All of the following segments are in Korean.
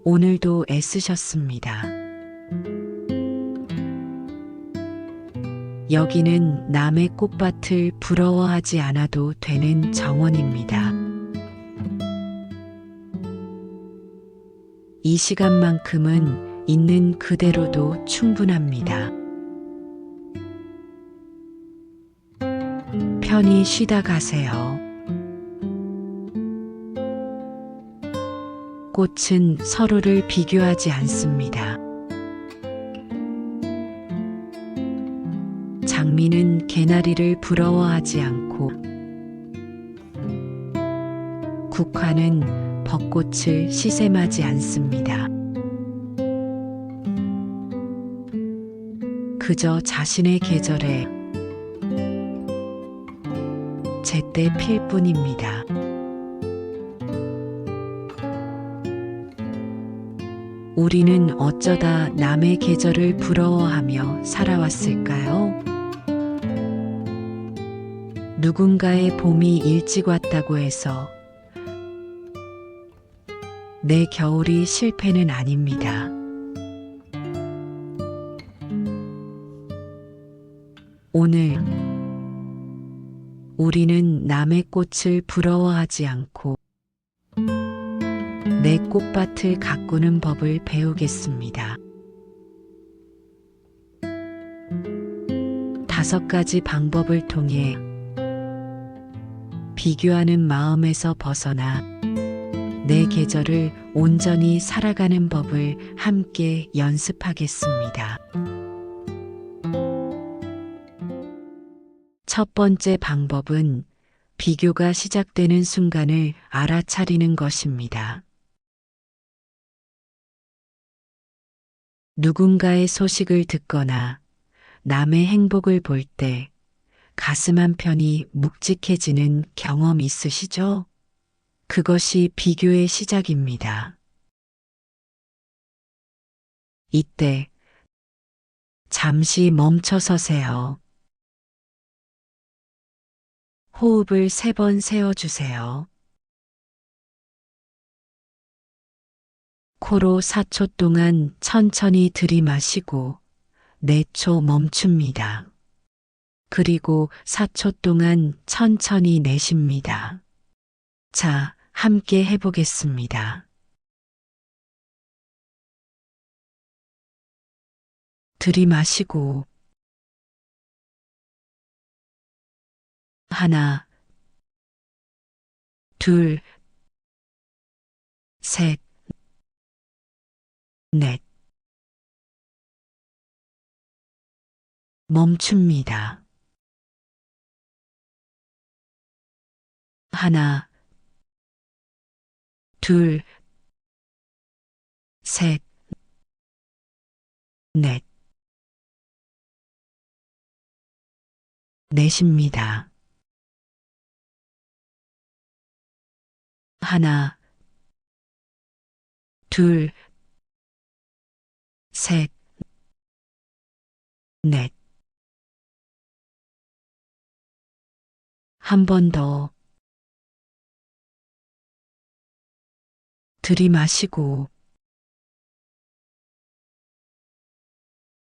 오늘도 애쓰셨습니다. 여기는 남의 꽃밭을 부러워하지 않아도 되는 정원입니다. 이 시간만큼은 있는 그대로도 충분합니다. 편히 쉬다 가세요. 꽃은 서로를 비교하지 않습니다. 장미는 개나리를 부러워하지 않고 국화는 벚꽃을 시샘하지 않습니다. 그저 자신의 계절에 제때 필 뿐입니다. 우리는 어쩌다 남의 계절을 부러워하며 살아왔을까요? 누군가의 봄이 일찍 왔다고 해서 내 겨울이 실패는 아닙니다. 오늘 우리는 남의 꽃을 부러워하지 않고 내 꽃밭을 가꾸는 법을 배우겠습니다. 5가지 방법을 통해 비교하는 마음에서 벗어나 내 계절을 온전히 살아가는 법을 함께 연습하겠습니다. 첫 번째 방법은 비교가 시작되는 순간을 알아차리는 것입니다. 누군가의 소식을 듣거나 남의 행복을 볼 때 가슴 한편이 묵직해지는 경험 있으시죠? 그것이 비교의 시작입니다. 이때 잠시 멈춰 서세요. 호흡을 3번 세워주세요. 코로 4초 동안 천천히 들이마시고 4초 멈춥니다. 그리고 4초 동안 천천히 내쉽니다. 자, 함께 해보겠습니다. 들이마시고 하나, 둘, 셋, 넷. 멈춥니다. 하나, 둘, 셋, 넷. 내쉽니다. 하나, 둘, 셋, 넷. 한 번 더. 들이마시고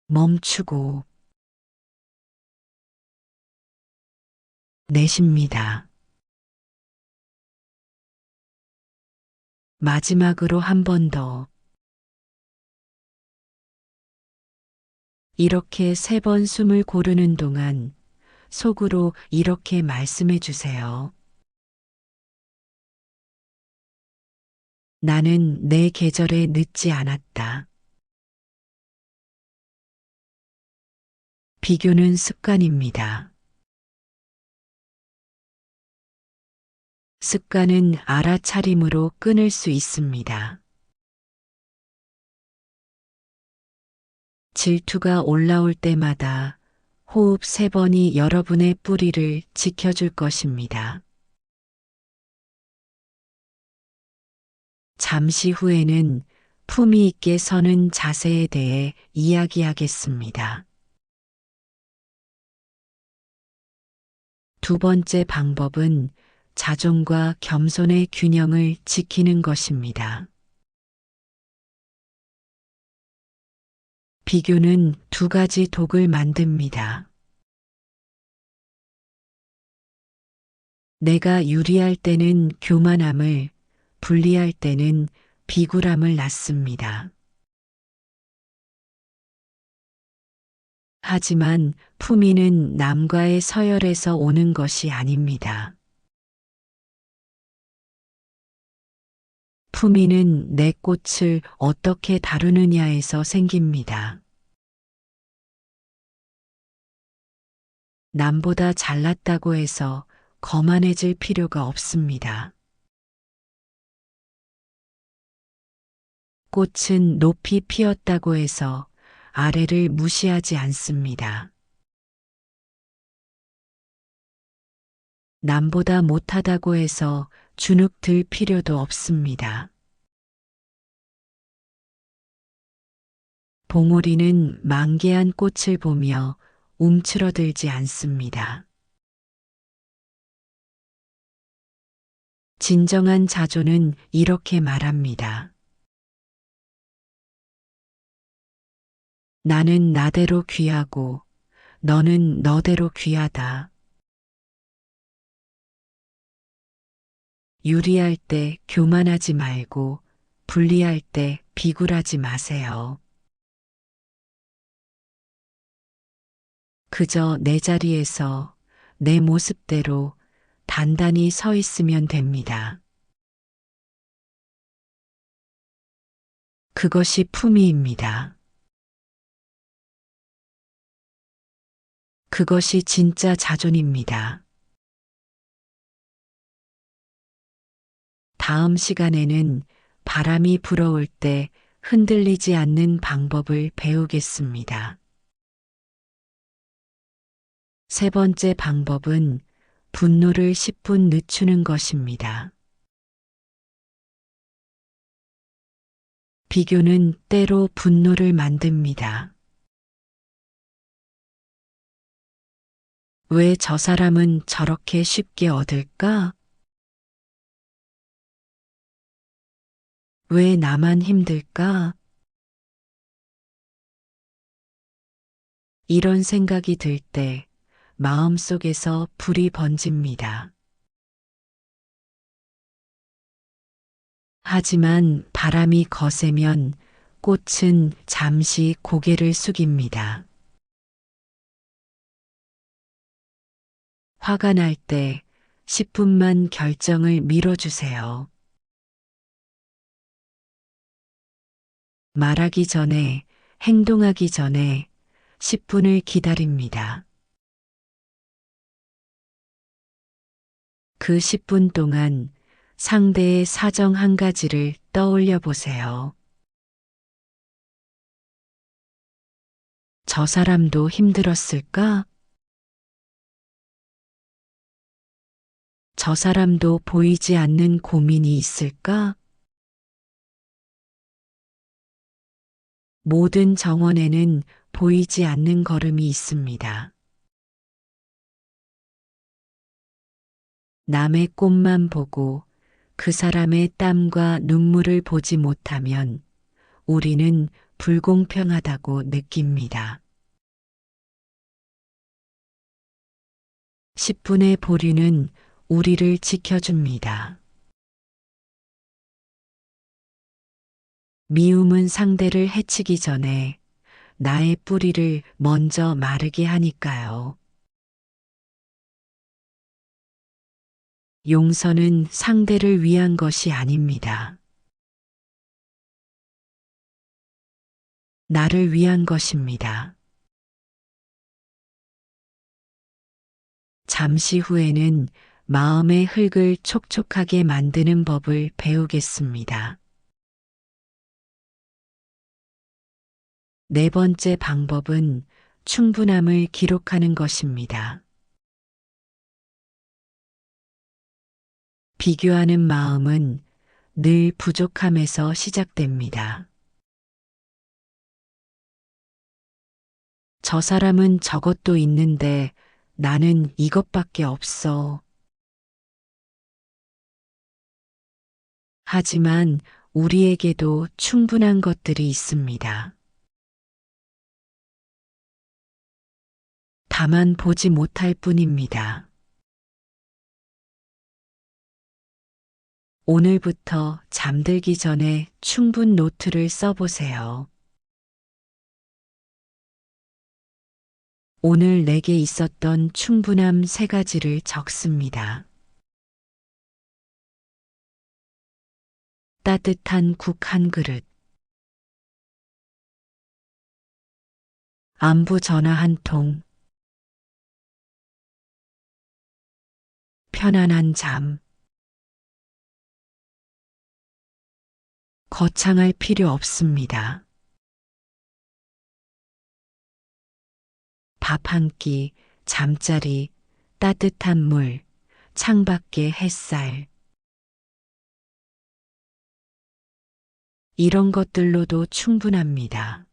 멈추고 내쉽니다. 마지막으로 한 번 더. 이렇게 3번 숨을 고르는 동안 속으로 이렇게 말씀해 주세요. 나는 내 계절에 늦지 않았다. 비교는 습관입니다. 습관은 알아차림으로 끊을 수 있습니다. 질투가 올라올 때마다 호흡 3번이 여러분의 뿌리를 지켜줄 것입니다. 잠시 후에는 품위 있게 서는 자세에 대해 이야기하겠습니다. 2번째 방법은 자존과 겸손의 균형을 지키는 것입니다. 비교는 두 가지 독을 만듭니다. 내가 유리할 때는 교만함을, 불리할 때는 비굴함을 낳습니다. 하지만 품위는 남과의 서열에서 오는 것이 아닙니다. 품위는 내 꽃을 어떻게 다루느냐에서 생깁니다. 남보다 잘났다고 해서 거만해질 필요가 없습니다. 꽃은 높이 피었다고 해서 아래를 무시하지 않습니다. 남보다 못하다고 해서 주눅 들 필요도 없습니다. 봉우리는 만개한 꽃을 보며 움츠러들지 않습니다. 진정한 자조는 이렇게 말합니다. 나는 나대로 귀하고 너는 너대로 귀하다. 유리할 때 교만하지 말고 불리할 때 비굴하지 마세요. 그저 내 자리에서 내 모습대로 단단히 서 있으면 됩니다. 그것이 품위입니다. 그것이 진짜 자존입니다. 다음 시간에는 바람이 불어올 때 흔들리지 않는 방법을 배우겠습니다. 세 번째 방법은 분노를 10분 늦추는 것입니다. 비교는 때로 분노를 만듭니다. 왜 저 사람은 저렇게 쉽게 얻을까? 왜 나만 힘들까? 이런 생각이 들 때 마음속에서 불이 번집니다. 하지만 바람이 거세면 꽃은 잠시 고개를 숙입니다. 화가 날 때 10분만 결정을 미뤄주세요. 말하기 전에, 행동하기 전에 10분을 기다립니다. 그 10분 동안 상대의 사정 한 가지를 떠올려 보세요. 저 사람도 힘들었을까? 저 사람도 보이지 않는 고민이 있을까? 모든 정원에는 보이지 않는 걸음이 있습니다. 남의 꽃만 보고 그 사람의 땀과 눈물을 보지 못하면 우리는 불공평하다고 느낍니다. 10분의 보류는 우리를 지켜줍니다. 미움은 상대를 해치기 전에 나의 뿌리를 먼저 마르게 하니까요. 용서는 상대를 위한 것이 아닙니다. 나를 위한 것입니다. 잠시 후에는 마음의 흙을 촉촉하게 만드는 법을 배우겠습니다. 네 번째 방법은 충분함을 기록하는 것입니다. 비교하는 마음은 늘 부족함에서 시작됩니다. 저 사람은 저것도 있는데 나는 이것밖에 없어. 하지만 우리에게도 충분한 것들이 있습니다. 다만 보지 못할 뿐입니다. 오늘부터 잠들기 전에 충분 노트를 써보세요. 오늘 내게 있었던 충분함 3가지를 적습니다. 따뜻한 국 1그릇, 안부 전화 1통, 편안한 잠. 거창할 필요 없습니다. 밥 1끼, 잠자리, 따뜻한 물, 창밖의 햇살. 이런 것들로도 충분합니다.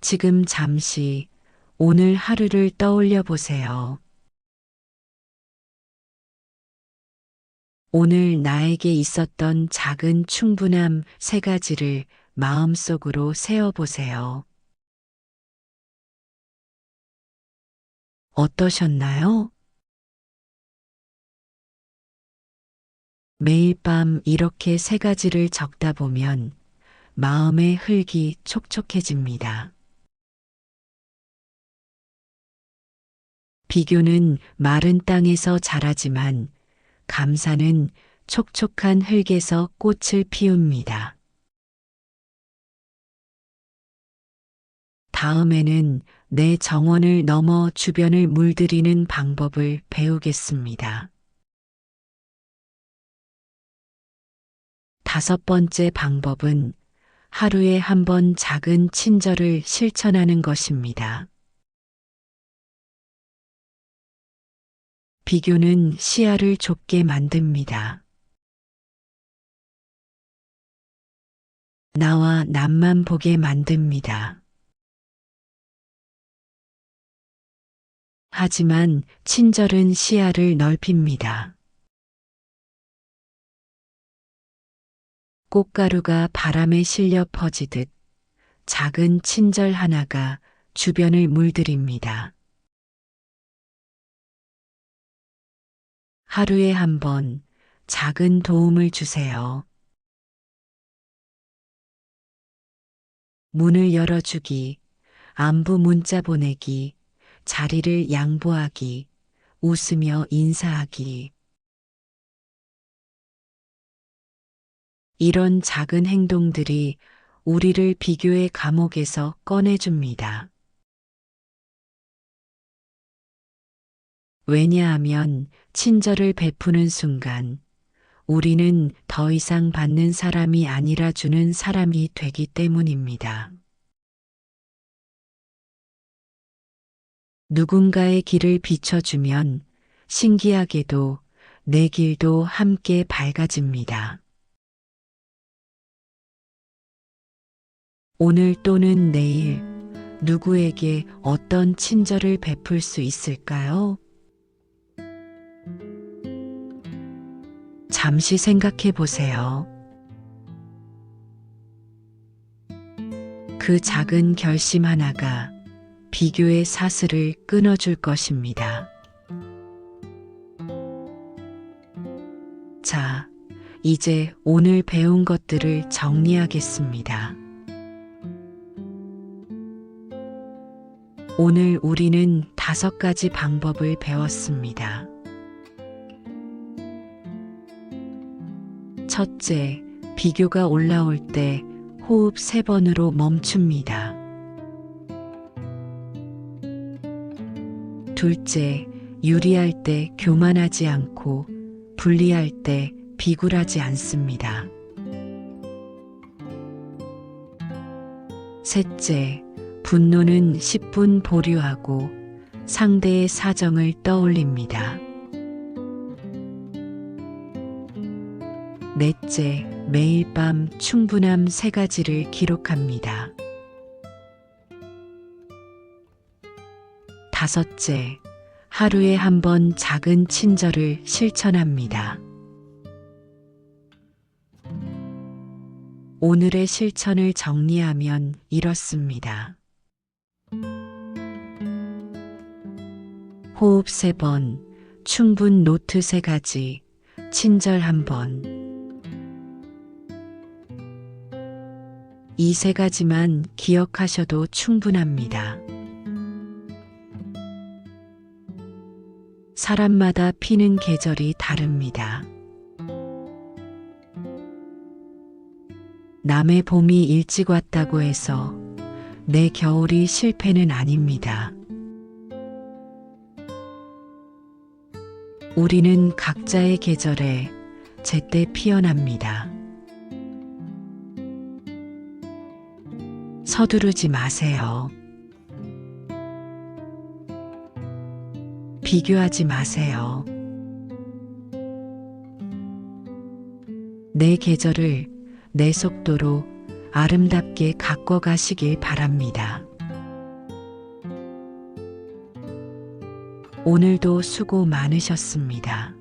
지금 잠시 오늘 하루를 떠올려 보세요. 오늘 나에게 있었던 작은 충분함 3가지를 마음속으로 세어보세요. 어떠셨나요? 매일 밤 이렇게 3가지를 적다 보면 마음의 흙이 촉촉해집니다. 비교는 마른 땅에서 자라지만 감사는 촉촉한 흙에서 꽃을 피웁니다. 다음에는 내 정원을 넘어 주변을 물들이는 방법을 배우겠습니다. 5번째 방법은 하루에 1번 작은 친절을 실천하는 것입니다. 비교는 시야를 좁게 만듭니다. 나와 남만 보게 만듭니다. 하지만 친절은 시야를 넓힙니다. 꽃가루가 바람에 실려 퍼지듯 작은 친절 하나가 주변을 물들입니다. 하루에 1번 작은 도움을 주세요. 문을 열어주기, 안부 문자 보내기, 자리를 양보하기, 웃으며 인사하기. 이런 작은 행동들이 우리를 비교의 감옥에서 꺼내줍니다. 왜냐하면 친절을 베푸는 순간 우리는 더 이상 받는 사람이 아니라 주는 사람이 되기 때문입니다. 누군가의 길을 비춰주면 신기하게도 내 길도 함께 밝아집니다. 오늘 또는 내일 누구에게 어떤 친절을 베풀 수 있을까요? 잠시 생각해 보세요. 그 작은 결심 하나가 비교의 사슬을 끊어줄 것입니다. 자, 이제 오늘 배운 것들을 정리하겠습니다. 오늘 우리는 5가지 방법을 배웠습니다. 첫째, 비교가 올라올 때 호흡 3번으로 멈춥니다. 둘째, 유리할 때 교만하지 않고 불리할 때 비굴하지 않습니다. 셋째, 분노는 10분 보류하고 상대의 사정을 떠올립니다. 넷째, 매일 밤 충분함 3가지를 기록합니다. 5째, 하루에 1번 작은 친절을 실천합니다. 오늘의 실천을 정리하면 이렇습니다. 호흡 3번, 충분 노트 3가지, 친절 1번. 이 3가지만 기억하셔도 충분합니다. 사람마다 피는 계절이 다릅니다. 남의 봄이 일찍 왔다고 해서 내 겨울이 실패는 아닙니다. 우리는 각자의 계절에 제때 피어납니다. 서두르지 마세요. 비교하지 마세요. 내 계절을 내 속도로 아름답게 가꿔 가시길 바랍니다. 오늘도 수고 많으셨습니다.